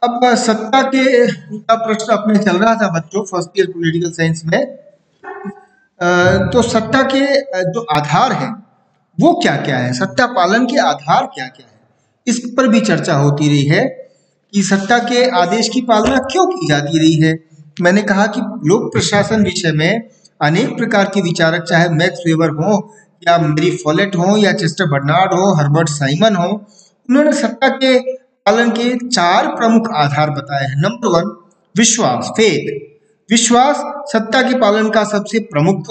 अब सत्ता के का प्रश्न अपने चल रहा था बच्चों फर्स्ट ईयर पॉलिटिकल साइंस में। तो सत्ता के जो आधार है वो क्या क्या है, सत्ता पालन के आधार क्या क्या है, इस पर भी चर्चा होती रही है कि सत्ता के आदेश की पालना क्यों की जाती रही है। मैंने कहा कि लोक प्रशासन विषय में अनेक प्रकार के विचारक, चाहे मैक्स वेबर हो या मेरी फॉलेट हो या चेस्टर बर्नार्ड हो, हर्बर्ट साइमन हो, उन्होंने सत्ता के पालन के 4 प्रमुख आधार बताए हैं। नंबर 1, विश्वास, फेथ। विश्वास सत्ता के पालन का सबसे प्रमुख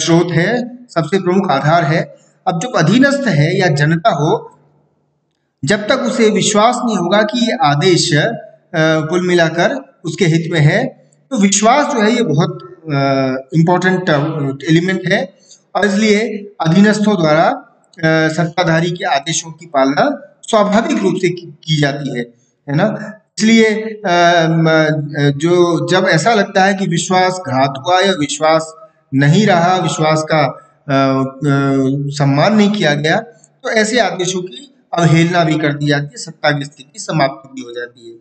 स्रोत है, सबसे प्रमुख आधार है। अब जब अधीनस्थ है या जनता हो, जब तक उसे विश्वास नहीं होगा कि ये आदेश कुल मिलाकर उसके हित में है, तो विश्वास जो है ये बहुत इम्पोर्टेंट एलिमेंट है। और इसलिए अधीनस्थों द्वारा सत्ताधारी के आदेशों की पालना स्वाभाविक रूप से की जाती है ना। इसलिए जो जब ऐसा लगता है कि विश्वासघात हुआ या विश्वास नहीं रहा, विश्वास का सम्मान नहीं किया गया, तो ऐसे आदेशों की अवहेलना भी कर दी जाती है, सत्ता की स्थिति समाप्त भी हो जाती है।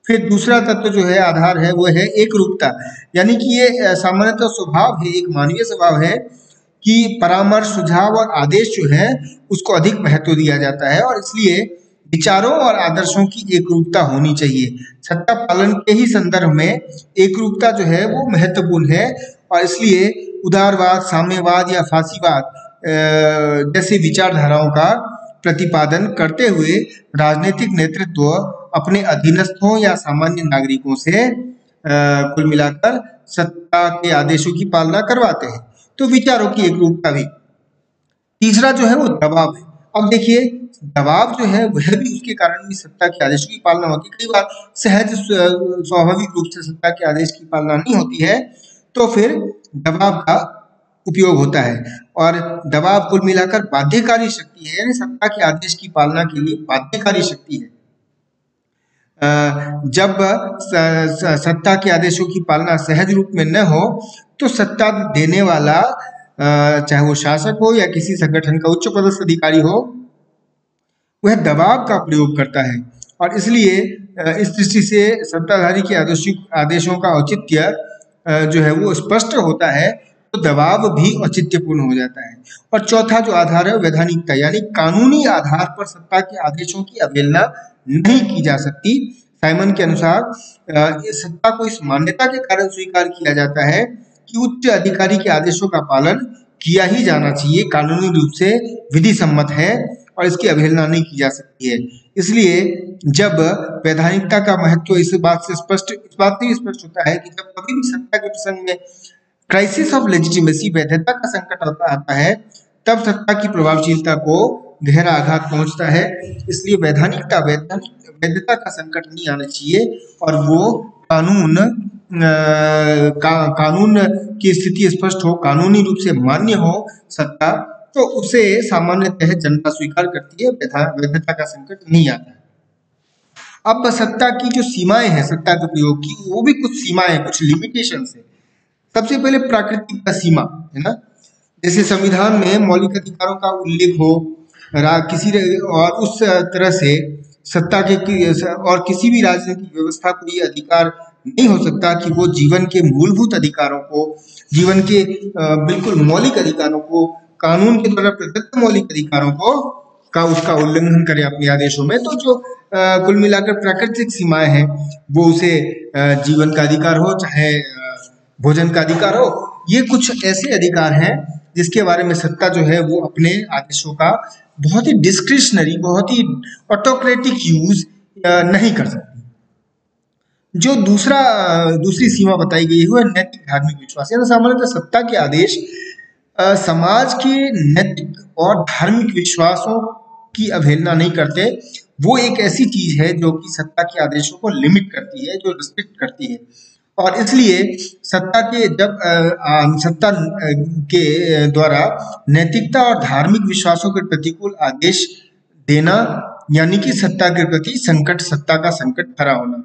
फिर दूसरा तत्व जो है, आधार है, वो है एकरूपता। यानी कि ये सामान्यतः स्वभाव है, एक मानवीय स्वभाव है कि परामर्श, सुझाव और आदेश जो है उसको अधिक महत्व दिया जाता है, और इसलिए विचारों और आदर्शों की एकरूपता होनी चाहिए। सत्ता पालन के ही संदर्भ में एकरूपता जो है वो महत्वपूर्ण है, और इसलिए उदारवाद, साम्यवाद या फासीवाद जैसे विचारधाराओं का प्रतिपादन करते हुए राजनीतिक नेतृत्व अपने अधीनस्थों या सामान्य नागरिकों से कुल मिलाकर सत्ता के आदेशों की पालना करवाते हैं। तो विचारों की एकरूपता भी। तीसरा जो है वो दबाव है। अब देखिए, दबाव जो है वह भी उसके कारण भी सत्ता के आदेशों की पालना होती है। कई बार सहज स्वाभाविक रूप से सत्ता के आदेश की पालना नहीं होती है, तो फिर दबाव का उपयोग होता है, और दबाव कुल मिलाकर बाध्यकारी शक्ति है, यानी सत्ता के आदेश की पालना के लिए बाध्यकारी शक्ति है। जब सत्ता के आदेशों की पालना सहज रूप में न हो, तो सत्ता देने वाला, चाहे वो शासक हो या किसी संगठन का उच्च पदस्थ अधिकारी हो, वह दबाव का प्रयोग करता है। और इसलिए इस दृष्टि से सत्ताधारी के आदेशों का औचित्य जो है वो स्पष्ट होता है, तो दबाव भी औचित्यपूर्ण हो जाता है। और चौथा जो आधार है, वैधानिकता, यानी कानूनी आधार पर सत्ता के आदेशों की अवहेलना नहीं की जा सकती। साइमन के अनुसार इस सत्ता को इस मान्यता के कारण स्वीकार किया जाता है कि उच्च अधिकारी के आदेशों का पालन किया ही जाना चाहिए, कानूनी रूप से विधि सम्मत है, और इसकी अवहेलना नहीं की जा सकती है। इसलिए जब वैधानिकता का महत्व इस बात से स्पष्ट होता है कि जब कभी भी सत्ता के प्रसंग में क्राइसिस ऑफ लेजिटिमेसी, वैधता का संकट आता है, तब सत्ता की प्रभावशीलता को गहरा आघात पहुंचता है। इसलिए वैधता का संकट नहीं आना चाहिए, और वो कानून की स्थिति स्पष्ट हो, कानूनी रूप से मान्य हो सत्ता, तो उसे सामान्यतः जनता स्वीकार करती है, वैधता का संकट नहीं आता है। अब सत्ता की जो सीमाएं हैं, सत्ता के प्रयोग की, वो भी कुछ सीमाएं, कुछ लिमिटेशंस है। सबसे पहले प्राकृतिक का सीमा है ना, जैसे संविधान में मौलिक अधिकारों का उल्लेख हो, किसी और उस तरह से सत्ता के और किसी भी राजनीतिक व्यवस्था को ये अधिकार नहीं हो सकता कि वो जीवन के मूलभूत अधिकारों को, जीवन के बिल्कुल मौलिक अधिकारों को, कानून के द्वारा प्रदत्त मौलिक अधिकारों को का उसका उल्लंघन करे अपने आदेशों में। तो जो कुल मिलाकर प्राकृतिक सीमाएं हैं, वो उसे जीवन का अधिकार हो, चाहे भोजन का अधिकार हो, ये कुछ ऐसे अधिकार हैं जिसके बारे में सत्ता जो है वो अपने आदेशों का बहुत ही डिस्क्रिशनरी, बहुत ही ऑटोक्रेटिक यूज नहीं कर सकती। जो दूसरी सीमा बताई गई है वो है नैतिक धार्मिक विश्वास, यानी सामान्यतः सत्ता के आदेश समाज के नैतिक और धार्मिक विश्वासों की अवहेलना नहीं करते। वो एक ऐसी चीज है जो कि सत्ता के आदेशों को लिमिट करती है, जो रिस्ट्रिक्ट करती है। और इसलिए सत्ता के द्वारा नैतिकता और धार्मिक विश्वासों के प्रतिकूल आदेश देना, यानी कि सत्ता के प्रति सत्ता का संकट खड़ा होना।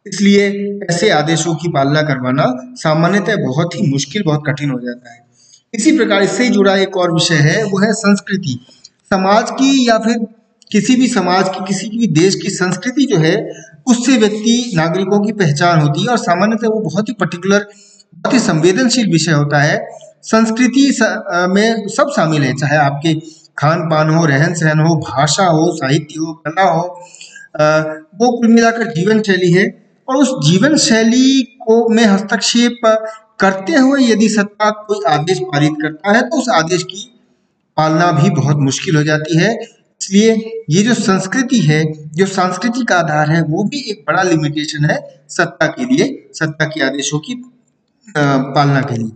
इसलिए ऐसे आदेशों की पालना करवाना सामान्यतः बहुत ही मुश्किल, बहुत कठिन हो जाता है। इसी प्रकार इससे जुड़ा एक और विषय है, वो है संस्कृति। समाज की या फिर किसी भी समाज की, किसी भी देश की संस्कृति जो है उससे व्यक्ति नागरिकों की पहचान होती है, और सामान्यतः वो बहुत ही पर्टिकुलर, बहुत ही संवेदनशील विषय होता है। संस्कृति में सब शामिल है, चाहे आपके खान पान हो, रहन सहन हो, भाषा हो, साहित्य हो, कला हो, वो कुल मिलाकर जीवन शैली है। और उस जीवन शैली को में हस्तक्षेप करते हुए यदि सत्ता कोई आदेश पारित करता है तो उस आदेश की पालना भी बहुत मुश्किल हो जाती है। इसलिए ये जो संस्कृति है, जो सांस्कृतिक आधार है, वो भी एक बड़ा लिमिटेशन है सत्ता के लिए, सत्ता के आदेशों की पालना के लिए।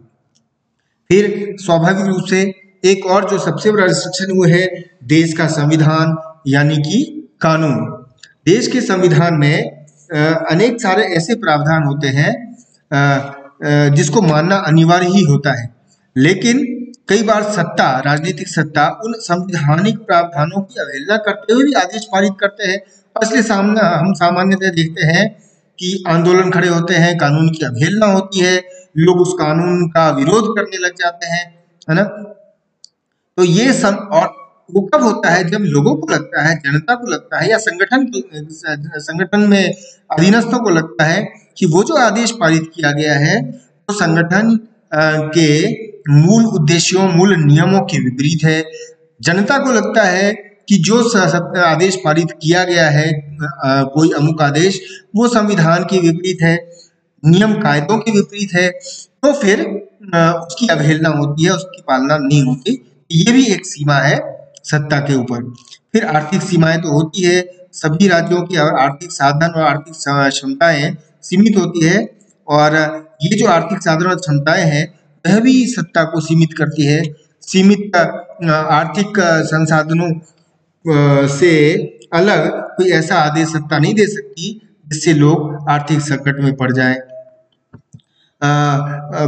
फिर स्वाभाविक रूप से एक और जो सबसे बड़ा रिस्ट्रिक्शन वो है देश का संविधान, यानी कि कानून। देश के संविधान में अनेक सारे ऐसे प्रावधान होते हैं जिसको मानना अनिवार्य ही होता है, लेकिन कई बार सत्ता, राजनीतिक सत्ता उन संवैधानिक प्रावधानों की अवहेलना करते हुए भी आदेश पारित करते हैं। और इसलिए हम सामान्यतः देखते हैं कि आंदोलन खड़े होते हैं, कानून की अवहेलना होती है, लोग उस कानून का विरोध करने लग जाते हैं, है ना। तो ये सब, और वो कब होता है जब लोगों को लगता है, जनता को लगता है, या संगठन में अधीनस्थों को लगता है कि वो जो आदेश पारित किया गया है वो संगठन के मूल उद्देश्यों, मूल नियमों के विपरीत है। जनता को लगता है कि जो आदेश पारित किया गया है, कोई अमुक आदेश, वो संविधान के विपरीत है, नियम कायदों के विपरीत है, तो फिर उसकी अवहेलना होती है, उसकी पालना नहीं होती। ये भी एक सीमा है सत्ता के ऊपर। फिर आर्थिक सीमाएं तो होती है, सभी राज्यों की आर्थिक साधन और आर्थिक क्षमताएं सीमित होती है, और ये जो आर्थिक साधन और क्षमताएं हैं वह भी सत्ता को सीमित करती है। सीमित आर्थिक संसाधनों से अलग कोई ऐसा आदेश सत्ता नहीं दे सकती जिससे लोग आर्थिक संकट में पड़ जाए।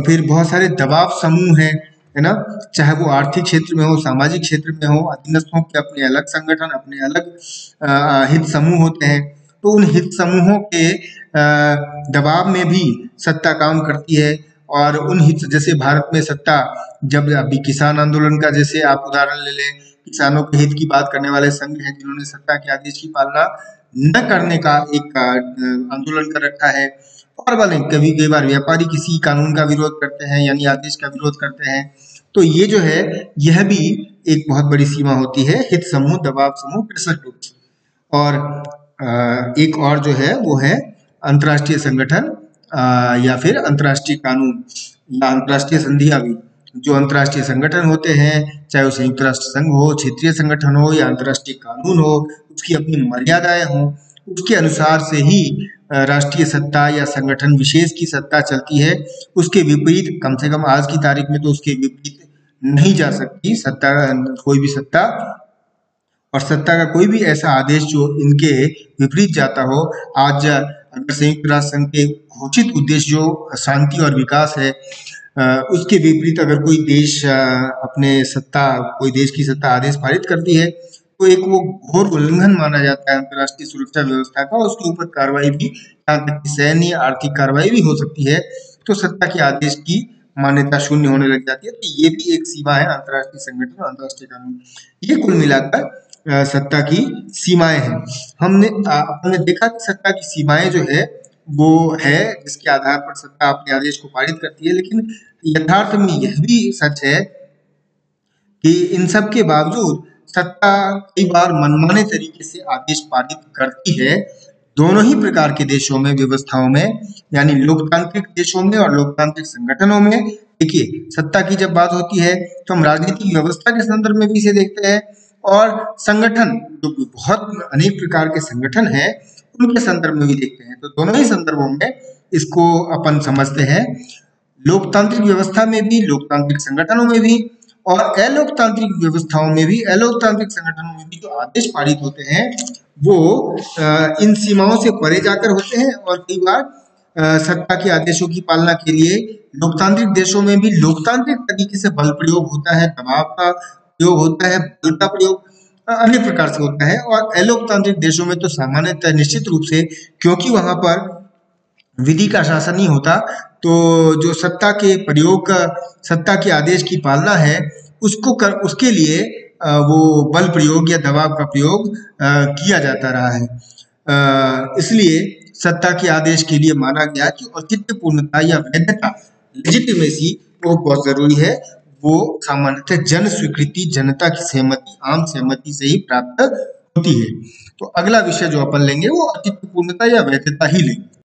फिर बहुत सारे दबाव समूह हैं, है ना, चाहे वो आर्थिक क्षेत्र में हो, सामाजिक क्षेत्र में हो, अधीनस्थों के अपने अलग संगठन, अपने अलग हित समूह होते हैं। तो उन हित समूहों के दबाव में भी सत्ता काम करती है, और उन हित, जैसे भारत में सत्ता, जब अभी किसान आंदोलन का जैसे आप उदाहरण ले लें, किसानों के हित की बात करने वाले संघ हैं जिन्होंने सत्ता के आदेश की पालना न करने का एक आंदोलन कर रखा है। और वाले कई बार व्यापारी किसी कानून का विरोध करते हैं, यानी आदेश का विरोध करते हैं। तो ये जो है, यह भी एक बहुत बड़ी सीमा होती है, हित समूह, दबाव समूह, प्रेशर ग्रुप्स। और एक और जो है वो है अंतर्राष्ट्रीय संगठन, या फिर अंतर्राष्ट्रीय कानून या अंतर्राष्ट्रीय संधियां भी। जो अंतर्राष्ट्रीय संगठन होते हैं, चाहे वो संयुक्त राष्ट्र संघ हो, क्षेत्रीय संगठन हो, या अंतर्राष्ट्रीय कानून हो, उसकी अपनी मर्यादाएं हों, उसके अनुसार से ही राष्ट्रीय सत्ता या संगठन विशेष की सत्ता चलती है। उसके विपरीत, कम से कम आज की तारीख में तो उसके विपरीत नहीं जा सकती सत्ता, कोई भी सत्ता। और सत्ता का कोई भी ऐसा आदेश जो इनके विपरीत जाता हो, आज अगर संयुक्त राष्ट्र संघ के घोषित उद्देश्य जो शांति और विकास है, उसके विपरीत अगर कोई देश कोई देश की सत्ता आदेश पारित करती है, तो एक वो घोर उल्लंघन माना जाता है अंतर्राष्ट्रीय सुरक्षा व्यवस्था का। उसके ऊपर कार्रवाई भी, यहाँ तक कि सैन्य आर्थिक कार्रवाई भी हो सकती है। तो सत्ता के आदेश की मान्यता शून्य होने लग जाती है। तो ये भी एक सीमा है अंतर्राष्ट्रीय संगठन और अंतर्राष्ट्रीय कानून। ये कुल मिलाकर सत्ता की सीमाएं हैं। हमने देखा कि सत्ता की सीमाएं जो है वो है जिसके आधार पर सत्ता अपने आदेश को पारित करती है, लेकिन यथार्थ में यह भी सच है कि इन सब के बावजूद सत्ता कई बार मनमाने तरीके से आदेश पारित करती है। दोनों ही प्रकार के देशों में, व्यवस्थाओं में, यानी लोकतांत्रिक देशों में और लोकतांत्रिक संगठनों में। देखिए, सत्ता की जब बात होती है तो हम राजनीतिक व्यवस्था के संदर्भ में भी इसे देखते हैं, और संगठन, जो बहुत अनेक प्रकार के संगठन हैं, उनके संदर्भ में भी देखते हैं। तो दोनों ही संदर्भों में इसको अपन समझते हैं, लोकतांत्रिक व्यवस्था में भी, लोकतांत्रिक संगठनों में भी, और अलोकतांत्रिक व्यवस्थाओं में भी, अलोकतांत्रिक संगठनों में भी जो आदेश पारित होते हैं वो इन सीमाओं से परे जाकर होते हैं। और कई बार सत्ता के आदेशों की पालना के लिए लोकतांत्रिक देशों में भी लोकतांत्रिक तरीके से बल प्रयोग होता है, दबाव का प्रयोग होता है, बल का प्रयोग अनेक प्रकार से होता है। और अलोकतांत्रिक देशों में तो सामान्यतः निश्चित रूप से, क्योंकि वहां पर विधि का शासन नहीं होता, तो जो सत्ता के आदेश की पालना है उसके लिए वो बल प्रयोग या दबाव का प्रयोग किया जाता रहा है। इसलिए सत्ता के आदेश के लिए माना गया कि औचित्य पूर्णता या वैधता, लेजिटिमेसी, वो बहुत जरूरी है। वो सामान्यतः जन स्वीकृति, जनता की सहमति, आम सहमति से ही प्राप्त होती है। तो अगला विषय जो अपन लेंगे वो औचित्य पूर्णता या वैधता ही लेंगे।